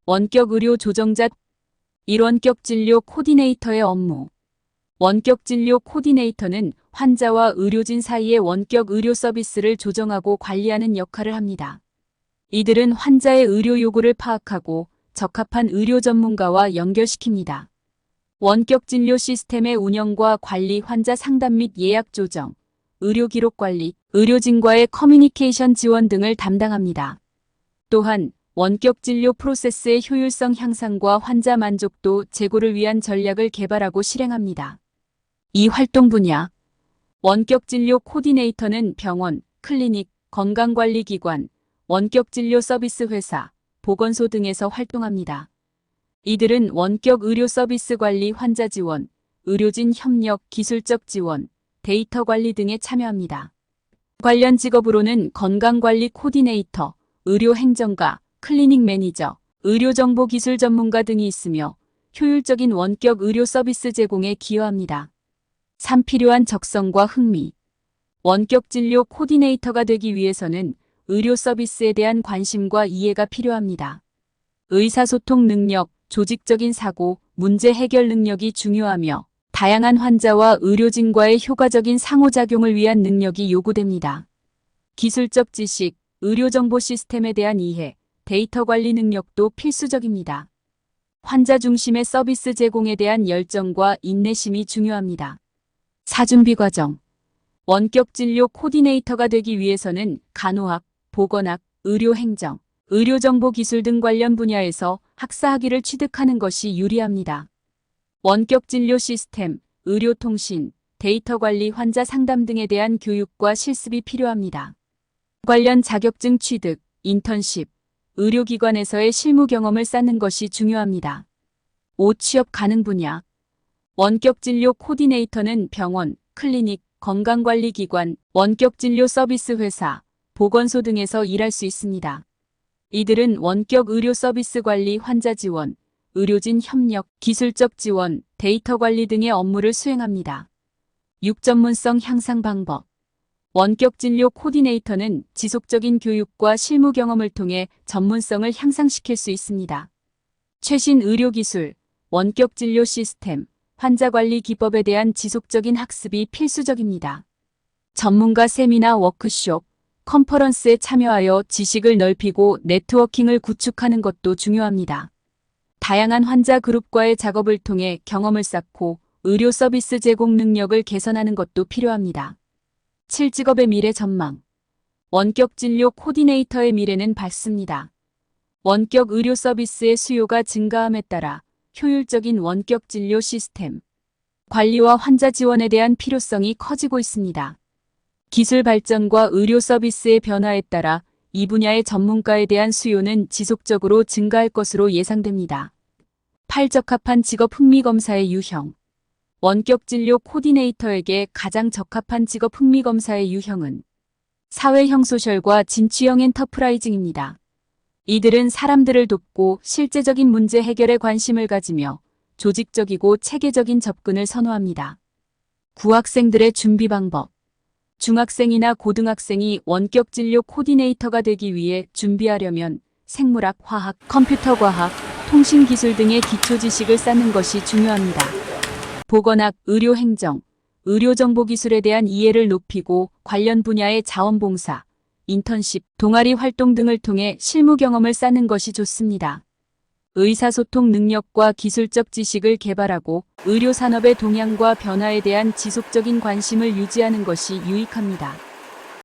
원격 의료 조정자 1원격 진료 코디네이터의 업무. 원격 진료 코디네이터는 환자와 의료진 사이의 원격 의료 서비스를 조정하고 관리하는 역할을 합니다. 이들은 환자의 의료 요구를 파악하고 적합한 의료 전문가와 연결시킵니다. 원격 진료 시스템의 운영과 관리, 환자 상담 및 예약 조정, 의료 기록 관리, 의료진과의 커뮤니케이션 지원 등을 담당합니다. 또한 원격 진료 프로세스의 효율성 향상과 환자 만족도 제고를 위한 전략을 개발하고 실행합니다. 이 활동 분야. 원격 진료 코디네이터는 병원, 클리닉, 건강관리기관, 원격 진료 서비스 회사, 보건소 등에서 활동합니다. 이들은 원격 의료 서비스 관리, 환자 지원, 의료진 협력, 기술적 지원, 데이터 관리 등에 참여합니다. 관련 직업으로는 건강관리 코디네이터, 의료행정가, 클리닉 매니저, 의료정보기술 전문가 등이 있으며 효율적인 원격 의료 서비스 제공에 기여합니다. 3. 필요한 적성과 흥미. 원격 진료 코디네이터가 되기 위해서는 의료 서비스에 대한 관심과 이해가 필요합니다. 의사소통 능력, 조직적인 사고, 문제 해결 능력이 중요하며 다양한 환자와 의료진과의 효과적인 상호작용을 위한 능력이 요구됩니다. 기술적 지식, 의료정보 시스템에 대한 이해, 데이터 관리 능력도 필수적입니다. 환자 중심의 서비스 제공에 대한 열정과 인내심이 중요합니다. 사준비 과정. 원격 진료 코디네이터가 되기 위해서는 간호학, 보건학, 의료행정, 의료정보기술 등 관련 분야에서 학사학위를 취득하는 것이 유리합니다. 원격 진료 시스템, 의료통신, 데이터 관리, 환자 상담 등에 대한 교육과 실습이 필요합니다. 관련 자격증 취득, 인턴십, 의료기관에서의 실무 경험을 쌓는 것이 중요합니다. 5. 취업 가능 분야. 원격 진료 코디네이터는 병원, 클리닉, 건강관리기관, 원격 진료 서비스 회사, 보건소 등에서 일할 수 있습니다. 이들은 원격 의료 서비스 관리, 환자 지원, 의료진 협력, 기술적 지원, 데이터 관리 등의 업무를 수행합니다. 6. 전문성 향상 방법. 원격 진료 코디네이터는 지속적인 교육과 실무 경험을 통해 전문성을 향상시킬 수 있습니다. 최신 의료기술, 원격 진료 시스템, 환자 관리 기법에 대한 지속적인 학습이 필수적입니다. 전문가 세미나, 워크숍, 컨퍼런스에 참여하여 지식을 넓히고 네트워킹을 구축하는 것도 중요합니다. 다양한 환자 그룹과의 작업을 통해 경험을 쌓고 의료 서비스 제공 능력을 개선하는 것도 필요합니다. 7. 직업의 미래 전망. 원격 진료 코디네이터의 미래는 밝습니다. 원격 의료 서비스의 수요가 증가함에 따라 효율적인 원격 진료 시스템, 관리와 환자 지원에 대한 필요성이 커지고 있습니다. 기술 발전과 의료 서비스의 변화에 따라 이 분야의 전문가에 대한 수요는 지속적으로 증가할 것으로 예상됩니다. 8. 적합한 직업 흥미 검사의 유형. 원격 진료 코디네이터에게 가장 적합한 직업 흥미 검사의 유형은 사회형 소셜과 진취형 엔터프라이징입니다. 이들은 사람들을 돕고 실제적인 문제 해결에 관심을 가지며 조직적이고 체계적인 접근을 선호합니다. 9. 학생들의 준비 방법. 중학생이나 고등학생이 원격 진료 코디네이터가 되기 위해 준비하려면 생물학, 화학, 컴퓨터 과학, 통신기술 등의 기초 지식을 쌓는 것이 중요합니다. 보건학, 의료행정, 의료정보기술에 대한 이해를 높이고 관련 분야의 자원봉사, 인턴십, 동아리 활동 등을 통해 실무 경험을 쌓는 것이 좋습니다. 의사소통 능력과 기술적 지식을 개발하고 의료산업의 동향과 변화에 대한 지속적인 관심을 유지하는 것이 유익합니다.